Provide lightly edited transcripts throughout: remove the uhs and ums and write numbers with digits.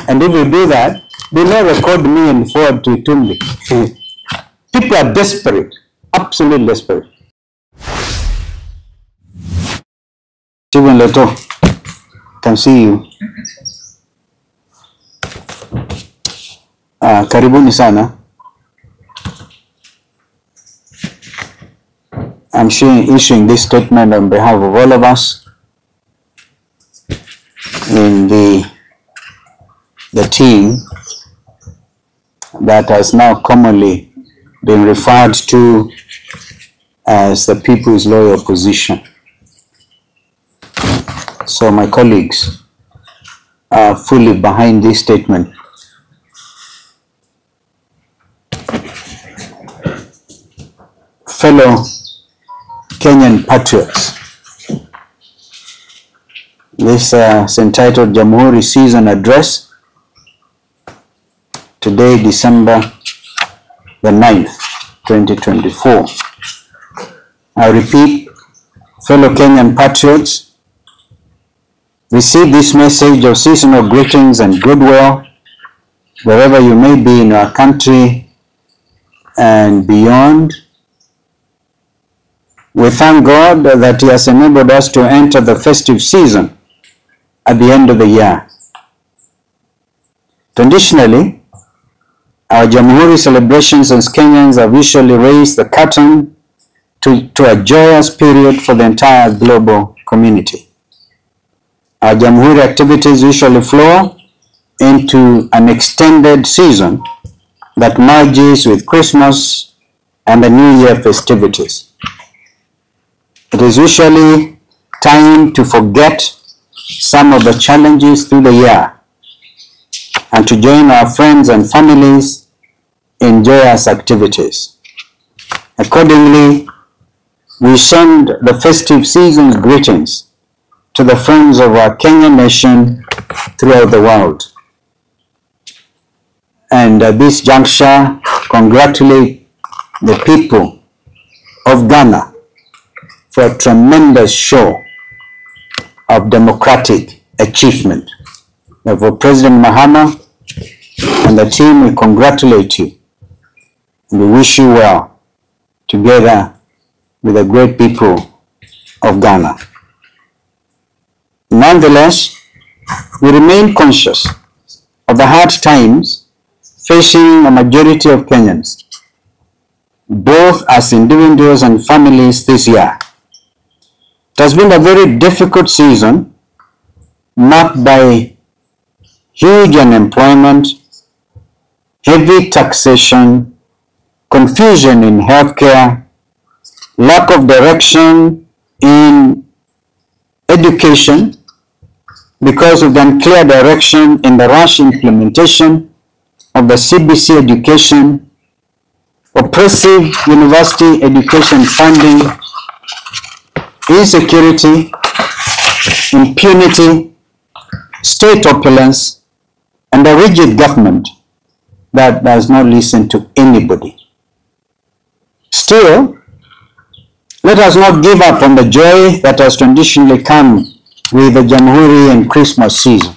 And if you do that, they may record me and forward to Tumbi. People are desperate, absolutely desperate. Stephen Leto, can see you. Karibuni sana. I'm issuing this statement on behalf of all of us in the team that has now commonly been referred to as the People's Loyal Opposition. So my colleagues are fully behind this statement. Fellow Kenyan patriots, this is entitled Jamhuri Season Address, today December the 9th, 2024. I repeat, fellow Kenyan patriots, receive this message of seasonal greetings and goodwill wherever you may be in our country and beyond. We thank God that He has enabled us to enter the festive season at the end of the year. Traditionally, our Jamhuri celebrations as Kenyans have usually raised the curtain to a joyous period for the entire global community. Our Jamhuri activities usually flow into an extended season that merges with Christmas and the New Year festivities. It is usually time to forget some of the challenges through the year and to join our friends and families in joyous activities. Accordingly, we send the festive season's greetings to the friends of our Kenyan nation throughout the world. And at this juncture, congratulate the people of Ghana for a tremendous show of democratic achievement. Therefore, President Mahama and the team, we congratulate you and we wish you well together with the great people of Ghana. Nonetheless, we remain conscious of the hard times facing a majority of Kenyans, both as individuals and families this year. It has been a very difficult season, marked by huge unemployment, heavy taxation, confusion in healthcare, lack of direction in education because of the unclear direction in the rush implementation of the CBC education, oppressive university education funding, insecurity, impunity, state opulence, and a rigid government that does not listen to anybody. Still, let us not give up on the joy that has traditionally come with the Jamhuri and Christmas season.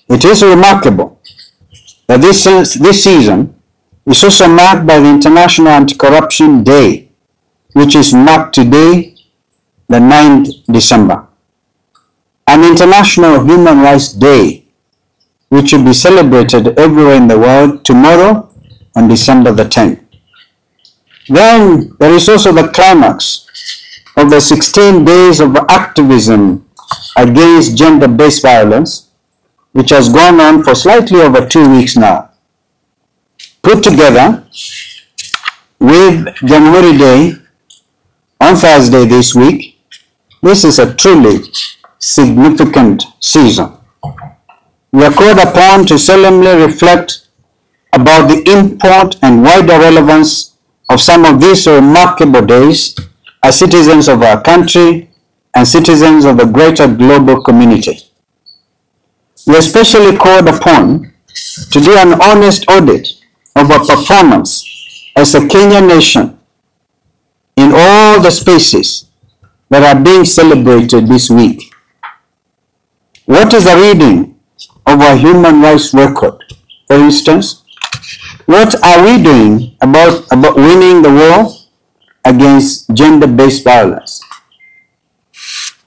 It is remarkable that this season is also marked by the International Anti-Corruption Day, which is marked today, the 9th December, an International Human Rights Day, which will be celebrated everywhere in the world tomorrow on December the 10th. Then there is also the climax of the 16 days of activism against gender-based violence, which has gone on for slightly over 2 weeks now. Put together with Jamhuri Day on Thursday this week, this is a truly significant season. We are called upon to solemnly reflect about the import and wider relevance of some of these remarkable days as citizens of our country and citizens of the greater global community. We are especially called upon to do an honest audit of our performance as a Kenyan nation in all the spaces that are being celebrated this week. What is the reading of our human rights record. For instance, what are we doing about winning the war against gender-based violence?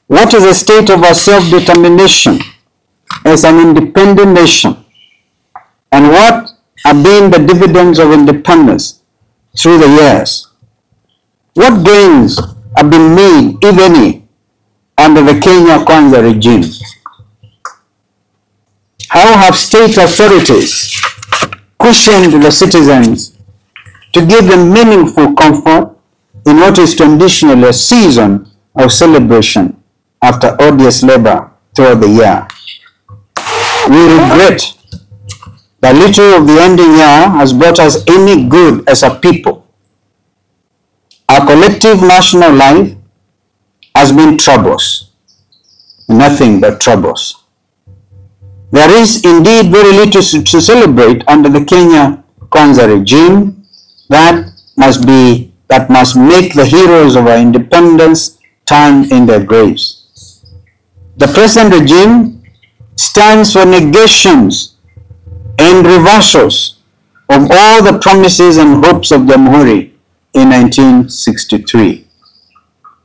What is the state of our self-determination as an independent nation? And what have been the dividends of independence through the years? What gains have been made, if any, under the Kenya Kwanza regime? How have state authorities cushioned the citizens to give them meaningful comfort in what is traditionally a season of celebration after odious labor throughout the year? We regret that little of the ending year has brought us any good as a people. Our collective national life has been troubles, nothing but troubles. There is indeed very little to celebrate under the Kenya Kwanza regime that must make the heroes of our independence turn in their graves. The present regime stands for negations and reversals of all the promises and hopes of Jamhuri in 1963.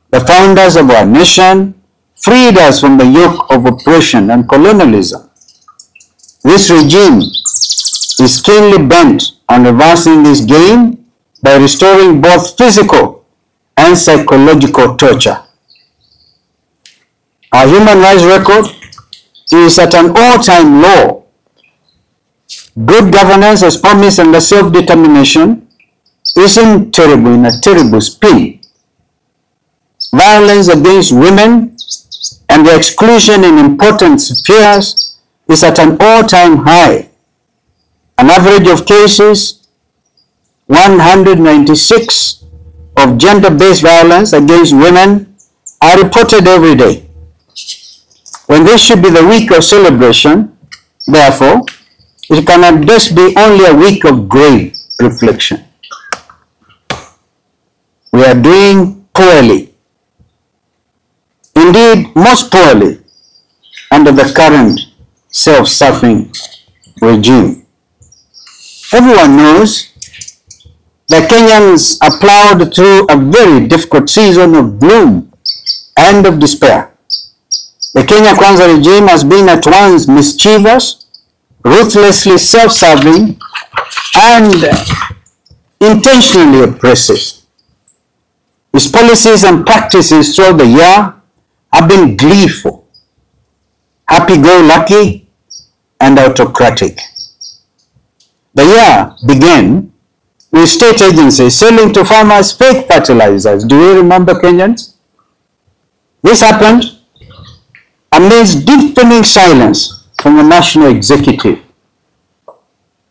The founders of our nation freed us from the yoke of oppression and colonialism. This regime is keenly bent on reversing this game by restoring both physical and psychological torture. Our human rights record is at an all-time low. Good governance as promised under self-determination is in a terrible spin. Violence against women and the exclusion in important spheres is at an all-time high. An average of cases, 196 of gender-based violence against women are reported every day. When this should be the week of celebration, therefore, it cannot just be only a week of grave reflection. We are doing poorly, indeed most poorly, under the current self-serving regime. Everyone knows that Kenyans are plowed through a very difficult season of gloom and of despair. The Kenya Kwanza regime has been at once mischievous, ruthlessly self-serving, and intentionally oppressive. Its policies and practices throughout the year have been gleeful, happy-go-lucky, and autocratic. The year began with state agencies selling to farmers fake fertilizers. Do you remember, Kenyans? This happened amidst deafening silence from the national executive.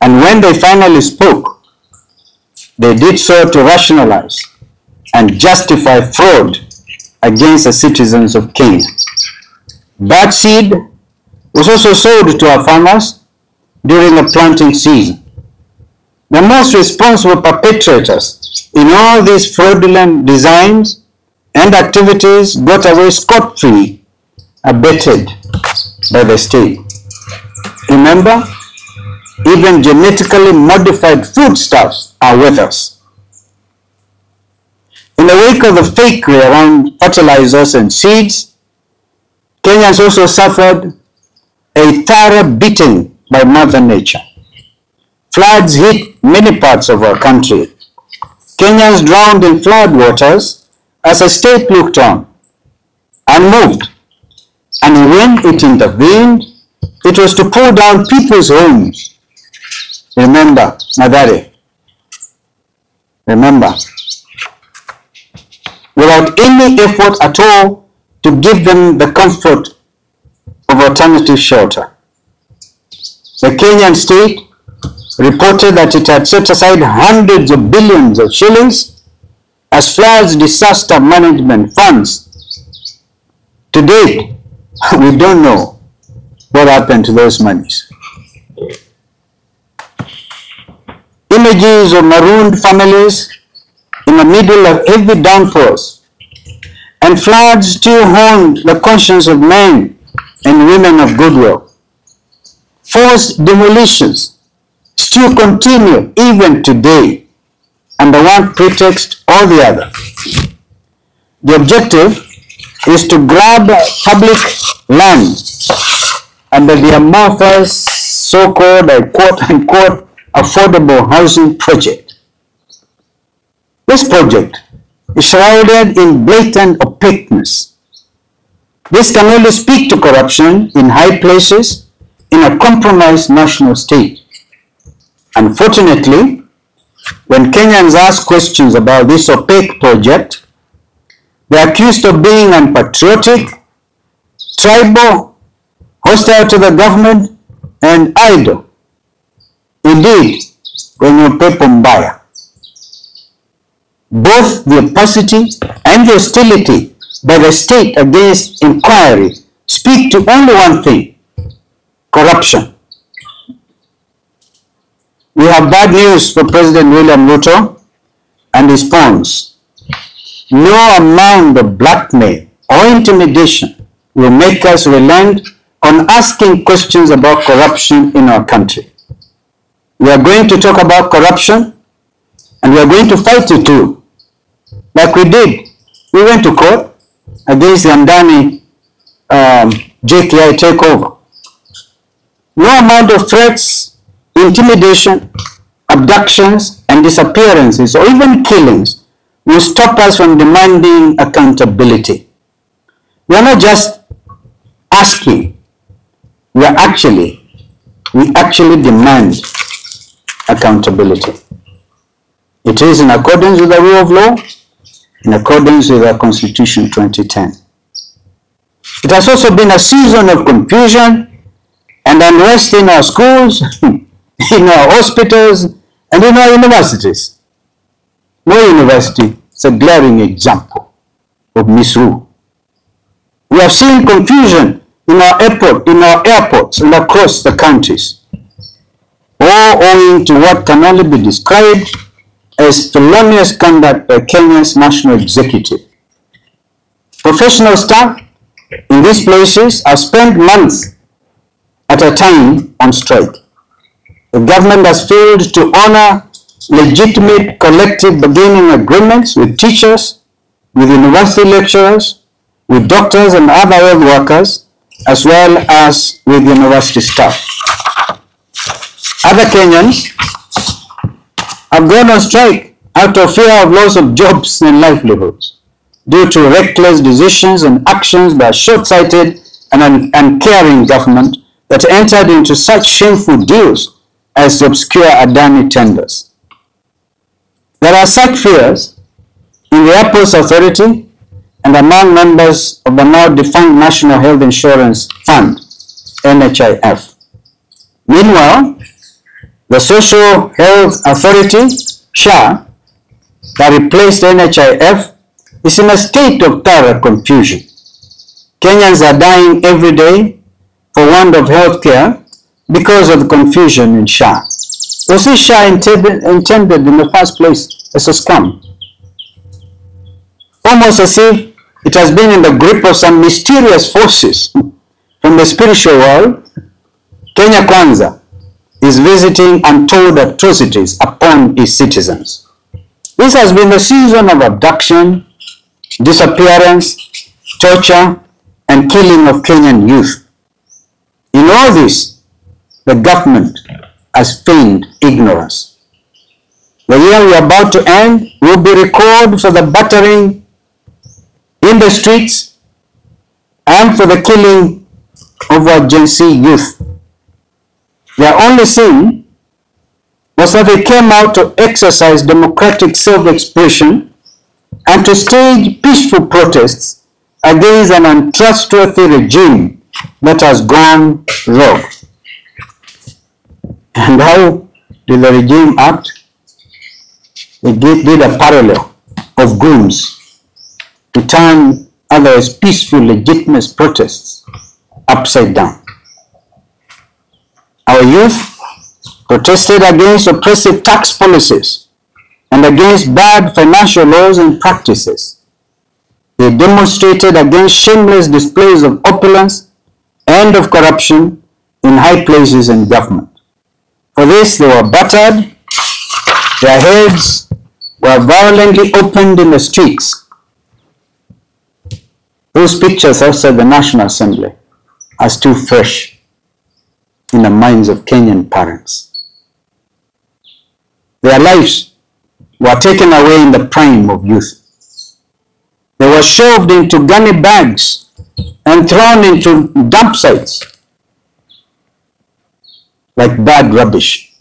And when they finally spoke, they did so to rationalize and justify fraud against the citizens of Kenya. Bad seed was also sold to our farmers during the planting season. The most responsible perpetrators in all these fraudulent designs and activities got away scot-free, abetted by the state. Remember, even genetically modified foodstuffs are with us. In the wake of the fakery around fertilizers and seeds, Kenyans also suffered a thorough beating by Mother Nature. Floods hit many parts of our country. Kenyans drowned in flood waters as the state looked on, unmoved. And when it intervened, it was to pull down people's homes. Remember, Madare. Remember. Without any effort at all to give them the comfort of alternative shelter. The Kenyan state reported that it had set aside hundreds of billions of shillings as floods disaster management funds. To date, we don't know what happened to those monies. Images of marooned families in the middle of heavy downpours and floods still haunt the conscience of men and women of goodwill. forced demolitions still continue even today under one pretext or the other. The objective is to grab public land under the amorphous so-called, quote-unquote, affordable housing project. This project is shrouded in blatant opaqueness. This can only speak to corruption in high places in a compromised national state. Unfortunately, when Kenyans ask questions about this opaque project, they are accused of being unpatriotic, tribal, hostile to the government, and idle. Indeed, wenye upepo mbaya. Both the opacity and the hostility by the state against inquiry speak to only one thing: corruption. We have bad news for President William Ruto and his pawns. No amount of blackmail or intimidation will make us relent on asking questions about corruption in our country. We are going to talk about corruption, and we are going to fight it too. Like we did. We went to court against the Andani JKI takeover. No amount of threats, intimidation, abductions, and disappearances, or even killings will stop us from demanding accountability. We are not just asking, we actually demand accountability. It is in accordance with the rule of law, in accordance with our Constitution 2010. It has also been a season of confusion and unrest in our schools, in our hospitals, and in our universities. No university is a glaring example of misrule. We have seen confusion in our airports and across the countries, all owing to what can only be described as felonious conduct by Kenya's national executive. Professional staff in these places have spent months at a time on strike. The government has failed to honor legitimate collective bargaining agreements with teachers, with university lecturers, with doctors and other health workers, as well as with university staff. Other Kenyans have gone on strike out of fear of loss of jobs and livelihoods due to reckless decisions and actions by a short-sighted and uncaring government that entered into such shameful deals as the obscure Adani tenders. There are such fears in the Airports Authority and among members of the now defunct National Health Insurance Fund, NHIF. Meanwhile, the Social Health Authority, SHA, that replaced NHIF, is in a state of thorough confusion. Kenyans are dying every day for want of health care because of the confusion in SHA. Was this SHA intended in the first place as a scam? Almost as if it has been in the grip of some mysterious forces from the spiritual world, Kenya Kwanza is visiting untold atrocities upon its citizens. This has been the season of abduction, disappearance, torture, and killing of Kenyan youth. In all this, the government has feigned ignorance. The year we are about to end will be recorded for the battering in the streets and for the killing of our Gen Z youth. Their only sin was that they came out to exercise democratic self-expression and to stage peaceful protests against an untrustworthy regime that has gone rogue. And how did the regime act? They did a parallel of goons to turn otherwise peaceful, legitimate protests upside down. Our youth protested against oppressive tax policies and against bad financial laws and practices. They demonstrated against shameless displays of opulence and of corruption in high places in government. For this, they were battered, their heads were violently opened in the streets. Those pictures outside the National Assembly are still fresh in the minds of Kenyan parents. Their lives were taken away in the prime of youth. They were shoved into gunny bags and thrown into dump sites like bad rubbish.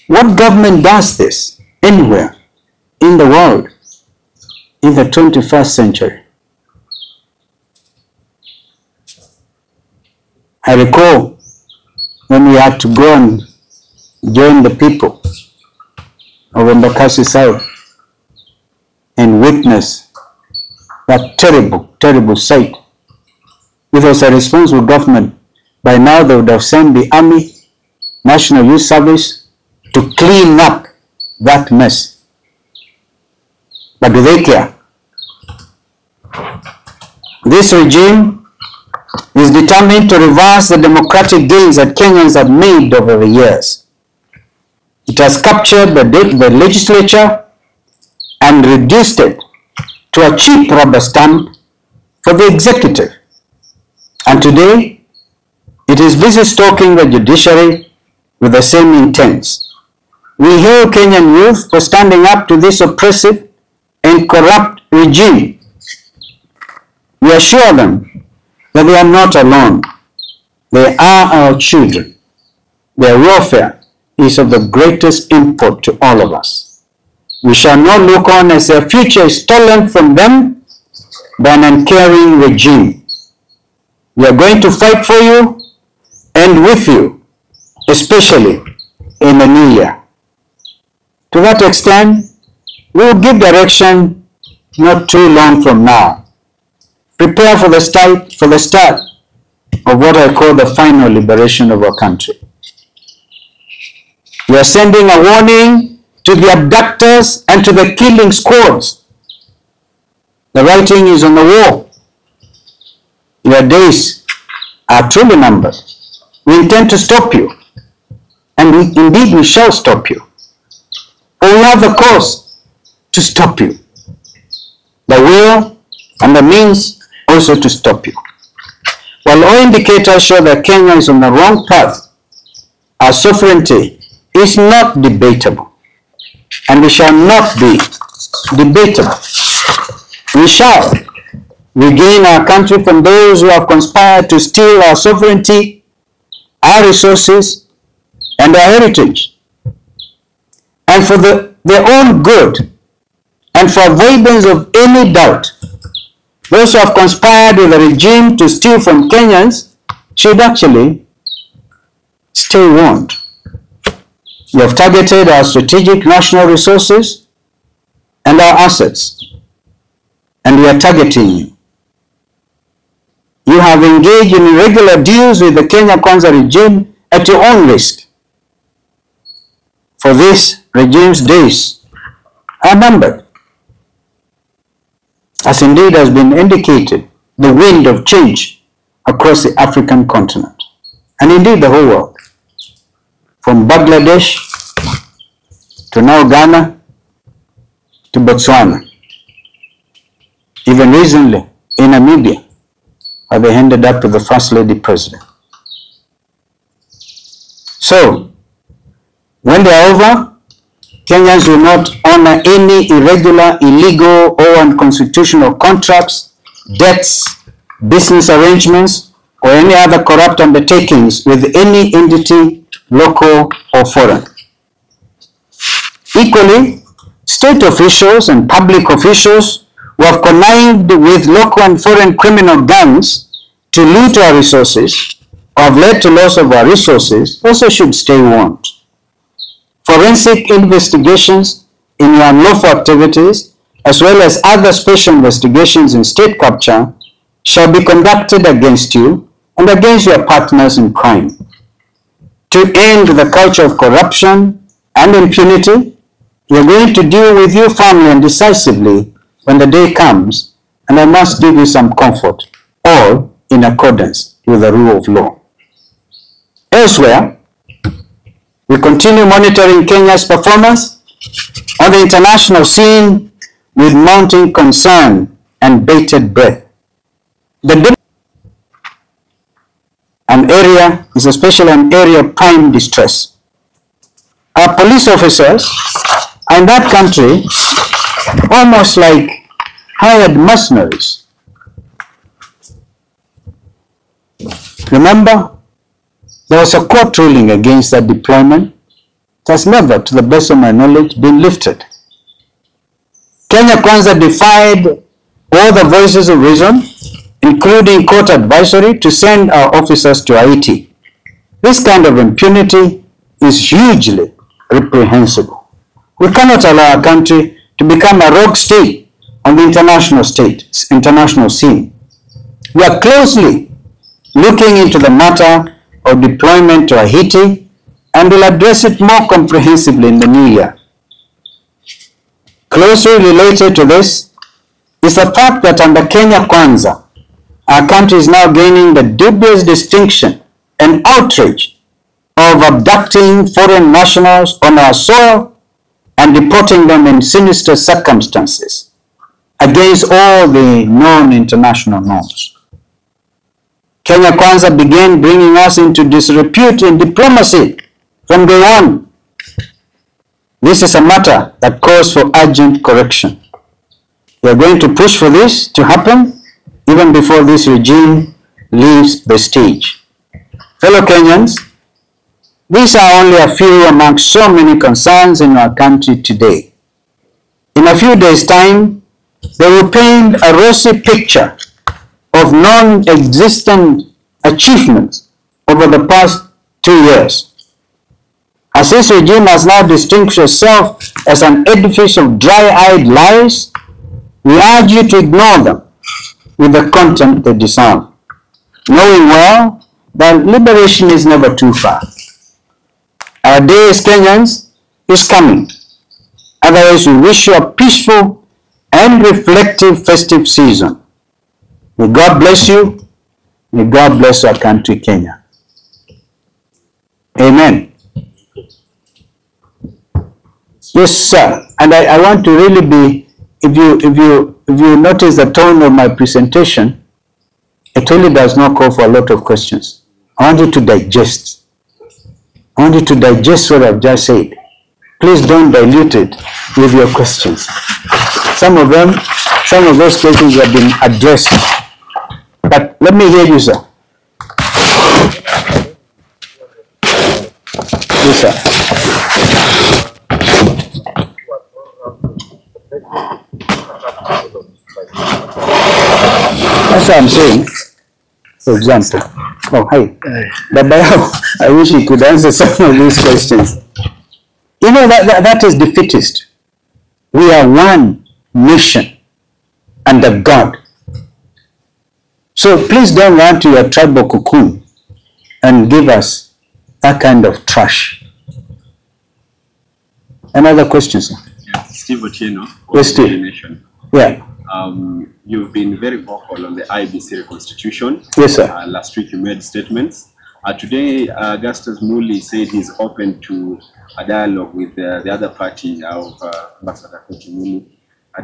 What government does this anywhere in the world in the 21st century? I recall when we had to go and join the people of Embakasi South and witness that terrible, terrible sight. If it was a responsible government, by now they would have sent the Army, National Youth Service to clean up that mess. But do they care? This regime is determined to reverse the democratic gains that Kenyans have made over the years. It has captured the legislature and reduced it to a cheap rubber stamp for the executive. And today, it is busy stalking the judiciary with the same intents. We hail Kenyan youth for standing up to this oppressive and corrupt regime. We assure them that they are not alone. They are our children. Their welfare is of the greatest import to all of us. We shall not look on as their future is stolen from them by an uncaring regime. We are going to fight for you and with you, especially in the new year. To that extent, we will give direction not too long from now. Prepare for the start of what I call the final liberation of our country. We are sending a warning to the abductors and to the killing squads. The writing is on the wall. Your days are truly numbered. We intend to stop you, and indeed we shall stop you. But we have the cause to stop you, the will and the means also to stop you. While all indicators show that Kenya is on the wrong path, our sovereignty is not debatable, and we shall not be debatable. We shall regain our country from those who have conspired to steal our sovereignty, our resources, and our heritage. And for their own good, and for avoidance of any doubt, those who have conspired with the regime to steal from Kenyans should actually stay warned. You have targeted our strategic national resources and our assets, and we are targeting you. You have engaged in irregular deals with the Kenya Kwanza regime at your own risk. For this regime's days are numbered. As indeed has been indicated, the wind of change across the African continent, and indeed the whole world, from Bangladesh to now Ghana to Botswana, even recently in Namibia, where they ended up with the First Lady President. So, when they are over, Kenyans will not honor any irregular, illegal, or unconstitutional contracts, debts, business arrangements, or any other corrupt undertakings with any entity, local or foreign. Equally, state officials and public officials who have connived with local and foreign criminal gangs to loot our resources or have led to loss of our resources also should stay warned. Forensic investigations in your unlawful activities, as well as other special investigations in state capture, shall be conducted against you and against your partners in crime. To end the culture of corruption and impunity, we are going to deal with you firmly and decisively when the day comes, and I must give you some comfort, all in accordance with the rule of law. Elsewhere, we continue monitoring Kenya's performance on the international scene with mounting concern and bated breath. An area is especially an area of prime distress. Our police officers are in that country almost like hired mercenaries. Remember, there was a court ruling against that deployment. It has never, to the best of my knowledge, been lifted. Kenya Kwanza defied all the voices of reason, including court advisory, to send our officers to Haiti. This kind of impunity is hugely reprehensible. We cannot allow our country to become a rogue state on the international scene. We are closely looking into the matter of deployment to Haiti and will address it more comprehensively in the new year. Closely related to this is the fact that under Kenya Kwanza, our country is now gaining the dubious distinction and outrage of abducting foreign nationals on our soil and deporting them in sinister circumstances against all the known international norms. Kenya Kwanza began bringing us into disrepute in diplomacy from day one. This is a matter that calls for urgent correction. We are going to push for this to happen even before this regime leaves the stage. Fellow Kenyans, these are only a few amongst so many concerns in our country today. In a few days' time, they will paint a rosy picture of non-existent achievements over the past 2 years. As this regime has now distinguished itself as an edifice of dry-eyed lies, we urge you to ignore them with the content they disarm, knowing well that liberation is never too far. Our day as Kenyans is coming. Otherwise, we wish you a peaceful and reflective festive season. May God bless you. May God bless our country, Kenya. Amen. Yes, sir. And I want to really be, if you notice the tone of my presentation, it really does not call for a lot of questions. I want you to digest. I want you to digest what I've just said. Please don't dilute it with your questions. Some of those questions have been addressed. But let me hear you, sir. Yes, sir. That's what I'm saying. For example, oh, hi. But I wish he could answer some of these questions. You know, that is defeatist. We are one nation under God. So please don't run to your tribal cocoon and give us that kind of trash. Another question, sir? Yeah. Steve Otieno. Yes, Steve. Yeah. You've been very vocal on the IEBC reconstitution. Yes, sir. Last week you made statements. Today, Augustus Muli said he's open to a dialogue with the other party of Ambassador Muli.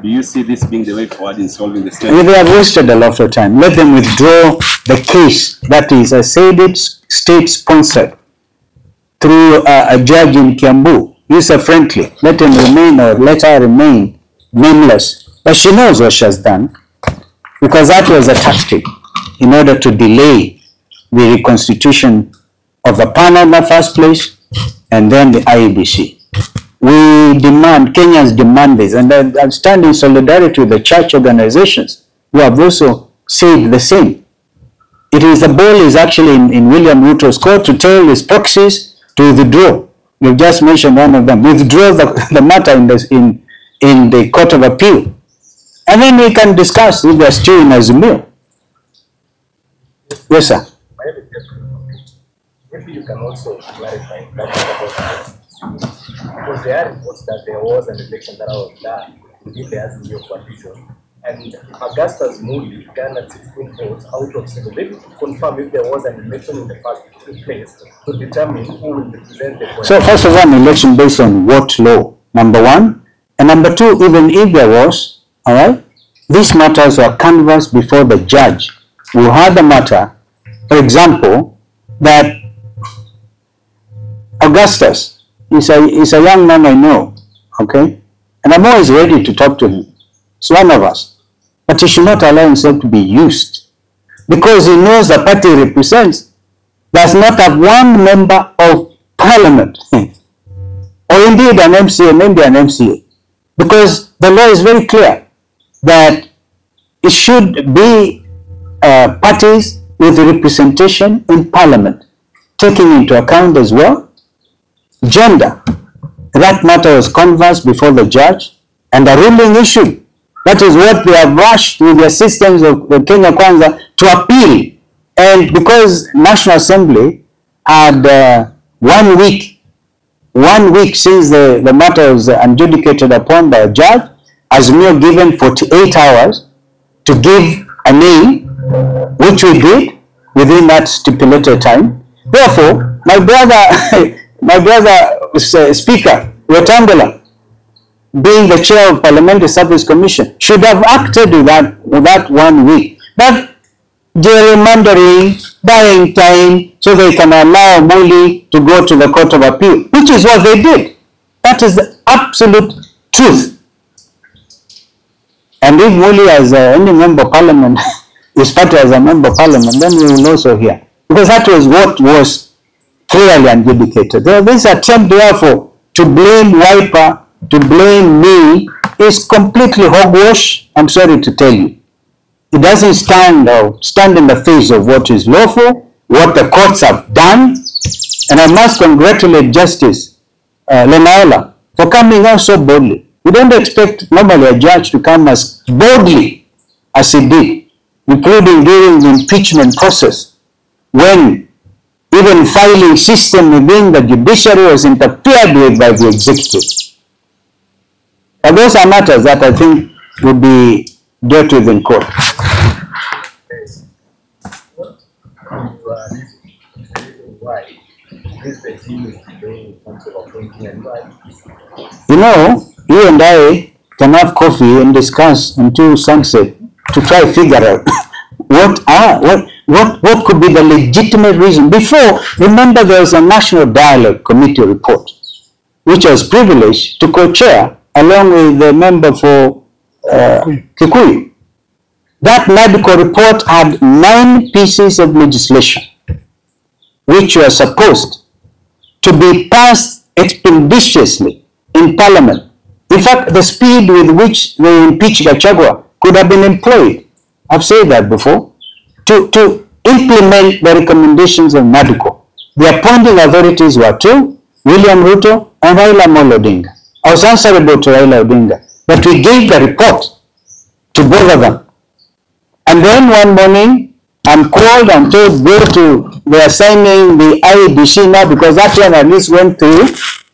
Do you see this being the way forward in solving the state? They have wasted a lot of time. Let them withdraw the case. That is, I said it's state-sponsored through a judge in Kiambu. User-friendly. Let him remain, or let her remain nameless. But she knows what she has done, because that was a tactic in order to delay the reconstitution of the panel in the first place, and then the IEBC. We demand, Kenyans demand this, and I stand in solidarity with the church organizations who have also said the same. It is, the ball is actually in William Ruto's court to tell his proxies to withdraw. You've just mentioned one of them. Withdraw the matter in the Court of Appeal. And then we can discuss if they're still in Azimio. Yes, sir. Maybe you can also clarify that, because there are reports that there was an election that was done within the Azimio coalition, And Augustus Muli garnered 16 votes out of 7. Maybe to confirm if there was an election in the first place to determine who will represent the So first of all, an election based on what law? Number one. And number two, even if there was, all right, these matters were canvassed before the judge who heard the matter. For example, that Augustus is a young man I know, okay? And I'm always ready to talk to him. He's one of us. But he should not allow himself to be used because he knows the party he represents does not have one member of parliament or indeed an MCA, maybe an MCA. Because the law is very clear that it should be parties with representation in parliament, taking into account as well gender. That matter was canvassed before the judge and a ruling issued. That is what they have rushed with the assistance of the Kenya Kwanza to appeal. And because National Assembly had 1 week since the matter was adjudicated upon by a judge, Azimio given 48 hours to give a name, which we did within that stipulated time. Therefore, my brother Speaker Wetangula, being the chair of Parliamentary Service Commission, should have acted with that 1 week. But gerrymandering, buying time, so they can allow Muli to go to the Court of Appeal, which is what they did. That is the absolute truth. And if Muli as any member of Parliament is party as a member of Parliament, then we will also hear. Because that was what was clearly adjudicated. This attempt, therefore, to blame Wiper, to blame me, is completely hogwash, I'm sorry to tell you. It doesn't stand in the face of what is lawful, what the courts have done. And I must congratulate Justice Lenaola for coming out so boldly. We don't expect normally a judge to come as boldly as he did, including during the impeachment process, when even filing system within the judiciary was interfered with by the executive. But those are matters that I think would be dealt with in court. why this regime is delaying in terms of appointing and why? You know, you and I can have coffee and discuss until sunset to try to figure out what could be the legitimate reason. Before, remember there was a National Dialogue Committee report, which I was privileged to co-chair along with the member for Kikuyu. That medical report had 9 pieces of legislation which were supposed to be passed expeditiously in Parliament. In fact, the speed with which they impeached Gachagua could have been employed, I've said that before, to implement the recommendations of NADCO. The appointing authorities were 2, William Ruto and Raila Amolo Odinga. I was answerable to Raila Odinga, but we gave the report to both of them. And then one morning, I'm called and told, go to, they are signing the IEBC now, because that one at least went through,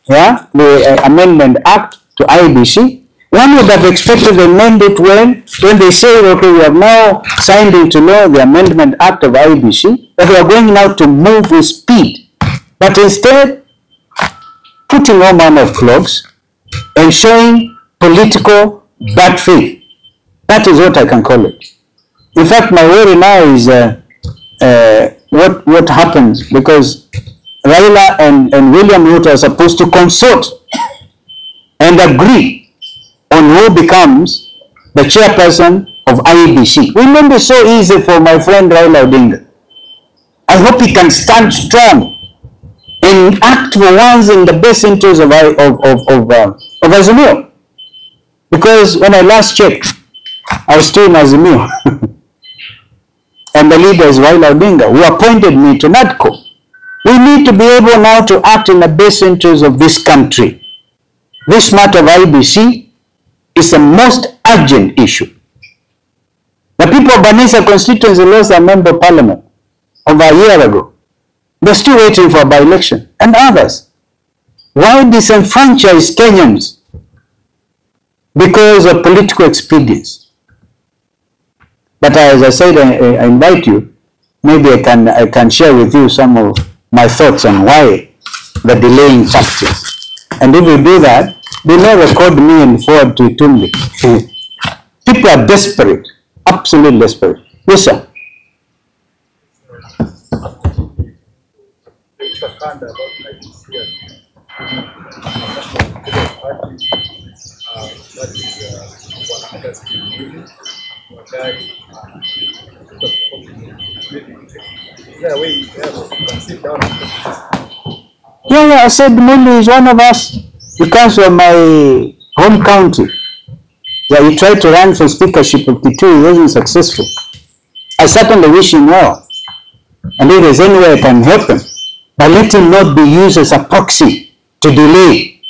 the Amendment Act to IEBC. One would have expected they amend it when they say, okay, we have now signed into law the Amendment Act of IEBC, that we are going now to move with speed. But instead, putting all manner of clogs and showing political bad faith. That is what I can call it. In fact, my worry now is what happens, because Raila and William Ruto are supposed to consult and agree on who becomes the chairperson of IEBC. It won't be so easy for my friend Raila Odinga. I hope he can stand strong and act for once in the best interest of Azimio. Because when I last checked, I was still in Azimio. And the leader is Raila Odinga, who appointed me to NADCO. We need to be able now to act in the best interest of this country. This matter of IEBC is the most urgent issue. The people of Banisa constituency lost a member of parliament over a year ago. They're still waiting for a by-election, and others. Why disenfranchise Kenyans? Because of political expedience. But as I said, I invite you, maybe I can share with you some of my thoughts on why the delaying factors. And if you do that, do not record me and forward to Itumbi. People are desperate, absolutely desperate. Yes, sir. Yeah, I said Muli is one of us. He comes from my home county. Yeah, he tried to run for speakership of Kitui, he wasn't successful. I certainly wish him well. And if there's any way I can help him, but let him not be used as a proxy to delay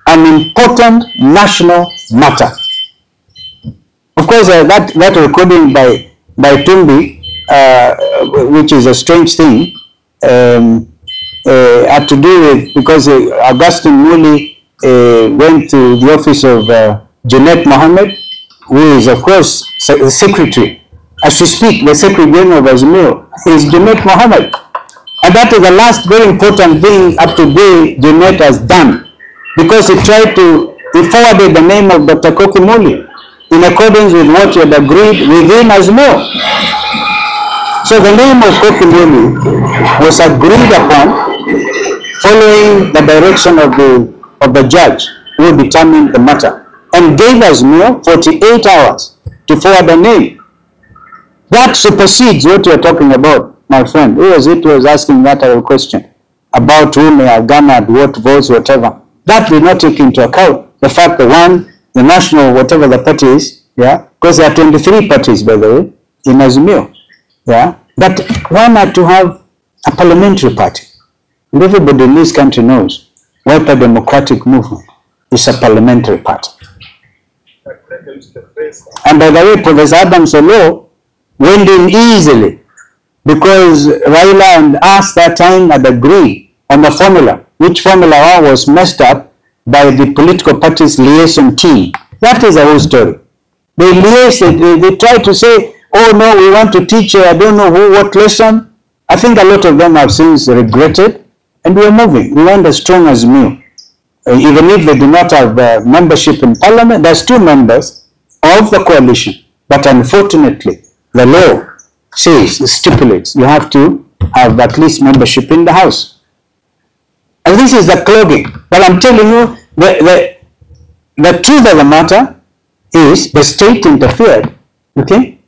an important national matter. Of course, that recording by Tumbi, which is a strange thing, had to do with, because Augustus Muli went to the office of Junaid Mohammed, who is, of course, the secretary. As we speak, the secretary general of Azmir is Junaid Mohammed. And that is the last very important thing up to date Junaid has done, because he forwarded the name of Dr. Koki Muli in accordance with what he had agreed within Azmir. So the name of Koki Muli was agreed upon following the direction of the judge who determined the matter, and gave Azmir 48 hours to forward the name. That supersedes what you are talking about, my friend. Who was it who was asking that question about who may have garnered what votes, whatever? That did not take into account the fact that the national, whatever the party is, yeah, because there are 23 parties, by the way, in Azmir, yeah, but one had to have a parliamentary party. And everybody in this country knows Wiper Democratic Movement is a parliamentary party. And by the way, Professor Adam Solo went in easily, because Raila and us that time had agreed on the formula, which formula was messed up by the political parties' liaison team. That is a whole story. They liaised, they tried to say, oh no, we want to teach, I don't know what lesson. I think a lot of them have since regretted, and we are moving. We want as strong as new. Even if they do not have membership in parliament, there's 2 members of the coalition. But unfortunately, the law stipulates you have to have at least membership in the house. And this is the clogging. But I'm telling you, the truth of the matter is the state interfered, okay,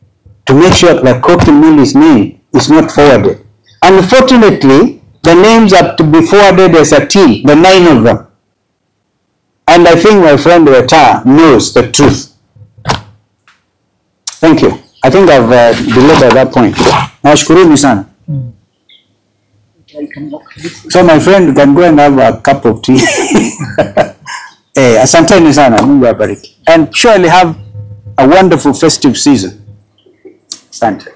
to make sure that Koki Muli's name is not forwarded. Unfortunately, the names are to be forwarded as a team, the 9 of them. And I think my friend Weta knows the truth. Thank you. I think I've delivered that point. Nashukuru sana. So my friend can go and have a cup of tea. Asanteni sana, Mungu awabariki. And surely have a wonderful festive season. Asante.